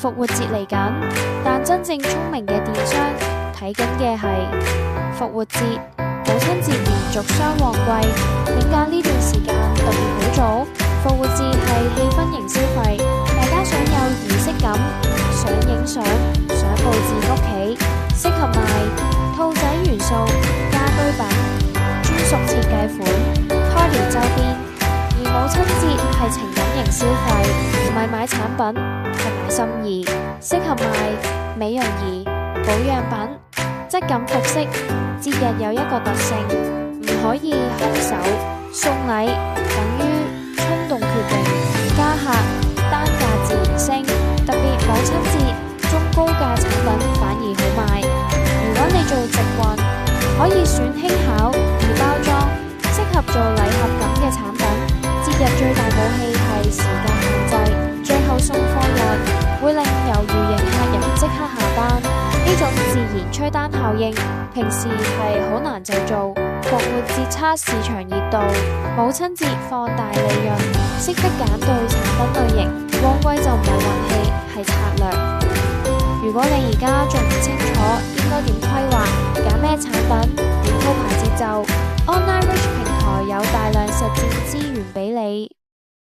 復活節嚟緊，但真正聰明嘅電商睇緊嘅係復活節、母親節連續雙旺季。點解呢段時間特別好做？復活節係氣氛型消費，大家想有儀式感，想影相，想佈置屋企，適合賣兔仔元素、家居品、專屬設計款、開年周邊。而母親節係情感型消費，唔係買產品，係買心意，適合賣美容儀、保養品、質感服飾。節日有一個特性，唔可以空手送禮，等於衝動決定，加客單價自然升。特別母親節中高價產品反而好賣。如果你做直運，可以選輕巧易包裝，適合做禮盒感嘅產品。節日最大武器係時間限制，最後送貨日會令猶豫型客人即刻下單，呢種自然催單效應平時係好難製造。復活節測市場熱度，母親節放大利潤，識得揀對產品類型，旺季就唔係運氣，係策略。如果你而家仲唔清楚應該點規劃，揀咩產品，點鋪排節奏，Online Rich 平台有大量實戰資源俾你。